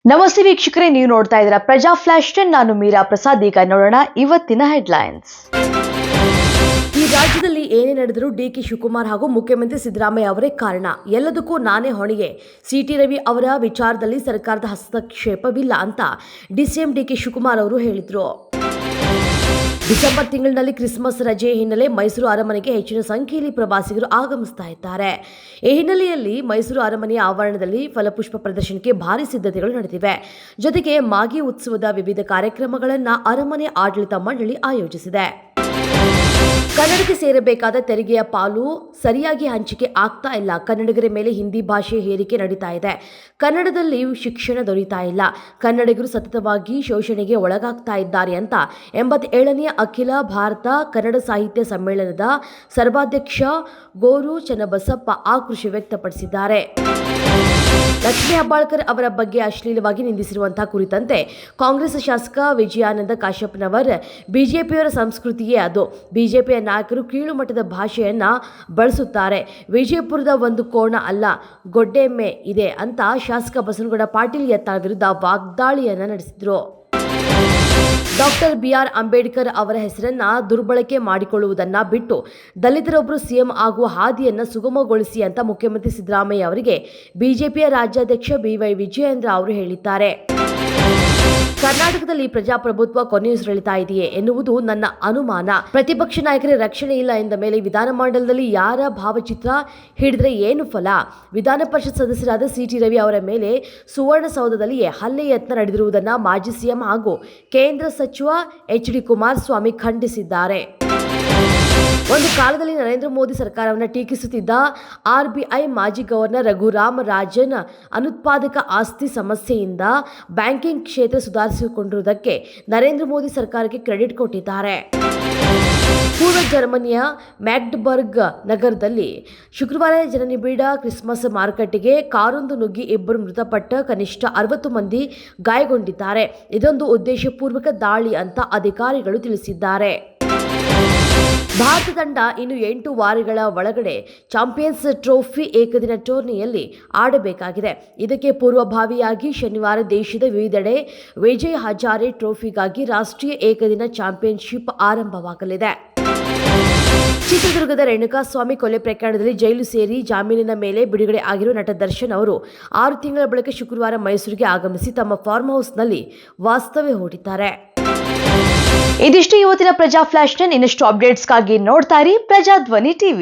ನಮಸ್ತೆ ವೀಕ್ಷಕರೇ, ನೀವು ನೋಡ್ತಾ ಇದ್ದೀರಾ ಪ್ರಜಾ ಫ್ಲಾಶ್ 10. ನಾನು ಮೀರಾ ಪ್ರಸಾದ್. ಈಗ ನೋಡೋಣ ಇವತ್ತಿನ ಹೆಡ್ಲೈನ್ಸ್. ಈ ರಾಜ್ಯದಲ್ಲಿ ಏನೇ ನಡೆದರೂ ಡಿಕೆ ಶಿವಕುಮಾರ್ ಹಾಗೂ ಮುಖ್ಯಮಂತ್ರಿ ಸಿದ್ದರಾಮಯ್ಯ ಅವರೇ ಕಾರಣ. ಎಲ್ಲದಕ್ಕೂ ನಾನೇ ಹೊಣೆಗೆ. ಸಿಟಿ ರವಿ ಅವರ ವಿಚಾರದಲ್ಲಿ ಸರ್ಕಾರದ ಹಸ್ತಕ್ಷೇಪವಿಲ್ಲ ಅಂತ ಡಿಸಿಎಂ ಡಿಕೆ ಶಿವಕುಮಾರ್ ಅವರು ಹೇಳಿದರು. ಡಿಸೆಂಬರ್ ತಿಂಗಳಿನಲ್ಲಿ ಕ್ರಿಸ್ಮಸ್ ರಜೆ ಹಿನ್ನೆಲೆ ಮೈಸೂರು ಅರಮನೆಗೆ ಹೆಚ್ಚಿನ ಸಂಖ್ಯೆಯಲ್ಲಿ ಪ್ರವಾಸಿಗರು ಆಗಮಿಸ್ತಾ ಇದ್ದಾರೆ. ಈ ಹಿನ್ನೆಲೆಯಲ್ಲಿ ಮೈಸೂರು ಅರಮನೆಯ ಆವರಣದಲ್ಲಿ ಫಲಪುಷ್ಪ ಪ್ರದರ್ಶನಕ್ಕೆ ಭಾರಿ ಸಿದ್ಧತೆಗಳು ನಡೆದಿವೆ. ಜೊತೆಗೆ ಮಾಗಿ ಉತ್ಸವದ ವಿವಿಧ ಕಾರ್ಯಕ್ರಮಗಳನ್ನು ಅರಮನೆ ಆಡಳಿತ ಮಂಡಳಿ ಆಯೋಜಿಸಿದೆ. ಕನ್ನಡಕ್ಕೆ ಸೇರಬೇಕಾದ ತೆರಿಗೆಯ ಪಾಲು ಸರಿಯಾಗಿ ಹಂಚಿಕೆ ಆಗ್ತಾ ಇಲ್ಲ. ಕನ್ನಡಿಗರ ಮೇಲೆ ಹಿಂದಿ ಭಾಷೆ ಹೇರಿಕೆ ನಡೀತಾ ಇದೆ. ಕನ್ನಡದಲ್ಲಿ ಶಿಕ್ಷಣ ದೊರೀತಾ ಇಲ್ಲ. ಕನ್ನಡಿಗರು ಸತತವಾಗಿ ಶೋಷಣೆಗೆ ಒಳಗಾಗ್ತಾ ಇದ್ದಾರೆ ಅಂತ 87ನೇ ಅಖಿಲ ಭಾರತ ಕನ್ನಡ ಸಾಹಿತ್ಯ ಸಮ್ಮೇಳನದ ಸರ್ವಾಧ್ಯಕ್ಷ ಗೋರು ಚನ್ನಬಸಪ್ಪ ಆಕ್ರೋಶ ವ್ಯಕ್ತಪಡಿಸಿದ್ದಾರೆ. ಲಕ್ಷ್ಮೀ ಹೆಬ್ಬಾಳ್ಕರ್ ಅವರ ಬಗ್ಗೆ ಅಶ್ಲೀಲವಾಗಿ ನಿಂದಿಸಿರುವಂತಹ ಕುರಿತಂತೆ ಕಾಂಗ್ರೆಸ್ ಶಾಸಕ ವಿಜಯಾನಂದ ಕಾಶ್ಯಪ್ನವರ್ ಬಿಜೆಪಿಯವರ ಸಂಸ್ಕೃತಿಯೇ ಅದು. ಬಿಜೆಪಿಯ ನಾಯಕರು ಕೀಳು ಮಟ್ಟದ ಭಾಷೆಯನ್ನ ಬಳಸುತ್ತಾರೆ. ವಿಜಯಪುರದ ಒಂದು ಕೋಣ ಅಲ್ಲ, ಗೊಡ್ಡೆಮ್ಮೆ ಇದೆ ಅಂತ ಶಾಸಕ ಬಸನಗೌಡ ಪಾಟೀಲ್ ಯತ್ನಾಳ್ ವಿರುದ್ಧ ವಾಗ್ದಾಳಿಯನ್ನ ನಡೆಸಿದ್ರು. ಡಾಕ್ಟರ್ BR ಅಂಬೇಡ್ಕರ್ ಅವರ ಹೆಸರನ್ನ ದುರ್ಬಳಕೆ ಮಾಡಿಕೊಳ್ಳುವುದನ್ನ ಬಿಟ್ಟು ದಲಿತರೊಬ್ಬರು ಸಿಎಂ ಆಗುವ ಹಾದಿಯನ್ನ ಸುಗಮಗೊಳಿಸಿ ಅಂತ ಮುಖ್ಯಮಂತ್ರಿ ಸಿದ್ದರಾಮಯ್ಯ ಅವರಿಗೆ ಬಿಜೆಪಿಯ ರಾಜ್ಯಾಧ್ಯಕ್ಷ BY ವಿಜಯೇಂದ್ರ ಅವರು ಹೇಳಿದ್ದಾರೆ. ಕರ್ನಾಟಕದಲ್ಲಿ ಪ್ರಜಾಪ್ರಭುತ್ವ ಕೊನೆಯುಸಿರೆಳಿತಾ ಇದೆಯೇ ಎನ್ನುವುದು ನನ್ನ ಅನುಮಾನ. ಪ್ರತಿಪಕ್ಷ ನಾಯಕರ ರಕ್ಷಣೆ ಇಲ್ಲ ಎಂದ ಮೇಲೆ ವಿಧಾನಮಂಡಲದಲ್ಲಿ ಯಾರ ಭಾವಚಿತ್ರ ಹಿಡಿದ್ರೆ ಏನು ಫಲ? ವಿಧಾನ ಪರಿಷತ್ ಸದಸ್ಯರಾದ CT ರವಿ ಅವರ ಮೇಲೆ ಸುವರ್ಣಸೌಧದಲ್ಲಿಯೇ ಹಲ್ಲೆ ಯತ್ನ ನಡೆದಿರುವುದನ್ನು ಮಾಜಿ ಸಿಎಂ ಹಾಗೂ ಕೇಂದ್ರ ಸಚಿವ HD ಕುಮಾರಸ್ವಾಮಿ ಖಂಡಿಸಿದ್ದಾರೆ. ಒಂದು ಕಾಲದಲ್ಲಿ ನರೇಂದ್ರ ಮೋದಿ ಸರ್ಕಾರವನ್ನು ಟೀಕಿಸುತ್ತಿದ್ದ RBI ಮಾಜಿ ಗವರ್ನರ್ ರಘುರಾಮ್ ರಾಜನ್ ಅನುತ್ಪಾದಕ ಆಸ್ತಿ ಸಮಸ್ಯೆಯಿಂದ ಬ್ಯಾಂಕಿಂಗ್ ಕ್ಷೇತ್ರ ಸುಧಾರಿಸಿಕೊಂಡಿರುವುದಕ್ಕೆ ನರೇಂದ್ರ ಮೋದಿ ಸರ್ಕಾರಕ್ಕೆ ಕ್ರೆಡಿಟ್ ಕೊಟ್ಟಿದ್ದಾರೆ. ಪೂರ್ವ ಜರ್ಮನಿಯ ಮ್ಯಾಗ್ಡೆಬರ್ಗ್ ನಗರದಲ್ಲಿ ಶುಕ್ರವಾರ ಜನನಿಬಿಡ ಕ್ರಿಸ್ಮಸ್ ಮಾರುಕಟ್ಟೆಗೆ ಕಾರೊಂದು ನುಗ್ಗಿ 2 ಮೃತಪಟ್ಟ ಕನಿಷ್ಠ 60 ಮಂದಿ ಗಾಯಗೊಂಡಿದ್ದಾರೆ. ಇದೊಂದು ಉದ್ದೇಶಪೂರ್ವಕ ದಾಳಿ ಅಂತ ಅಧಿಕಾರಿಗಳು ತಿಳಿಸಿದ್ದಾರೆ. ಭಾರತ ತಂಡ ಇನ್ನು 8 ವಾರಗಳ ಒಳಗಡೆ ಚಾಂಪಿಯನ್ಸ್ ಟ್ರೋಫಿ ಏಕದಿನ ಟೂರ್ನಿಯಲ್ಲಿ ಆಡಬೇಕಾಗಿದೆ. ಇದಕ್ಕೆ ಪೂರ್ವಭಾವಿಯಾಗಿ ಶನಿವಾರ ದೇಶದ ವಿವಿಧೆಡೆ ವಿಜಯ್ ಹಜಾರೆ ಟ್ರೋಫಿಗಾಗಿ ರಾಷ್ಟ್ರೀಯ ಏಕದಿನ ಚಾಂಪಿಯನ್ಶಿಪ್ ಆರಂಭವಾಗಲಿದೆ. ಚಿತ್ರದುರ್ಗದ ರೇಣುಕಾಸ್ವಾಮಿ ಕೊಲೆ ಪ್ರಕರಣದಲ್ಲಿ ಜೈಲು ಸೇರಿ ಜಾಮೀನಿನ ಮೇಲೆ ಬಿಡುಗಡೆ ಆಗಿರುವ ನಟ ದರ್ಶನ್ ಅವರು 6 ತಿಂಗಳ ಬಳಿಕ ಶುಕ್ರವಾರ ಮೈಸೂರಿಗೆ ಆಗಮಿಸಿ ತಮ್ಮ ಫಾರ್ಮ್ ಹೌಸ್ನಲ್ಲಿ ವಾಸ್ತವ್ಯ ಹೂಡಿದ್ದಾರೆ. ಇದಿಷ್ಟು ಇವತ್ತಿನ ಪ್ರಜಾ ಫ್ಲಾಶ್ 10. ಇನ್ನಷ್ಟು ಅಪ್ಡೇಟ್ಸ್ಗಾಗಿ ನೋಡ್ತಾ ಇರಿ ಪ್ರಜಾಧ್ವನಿ TV.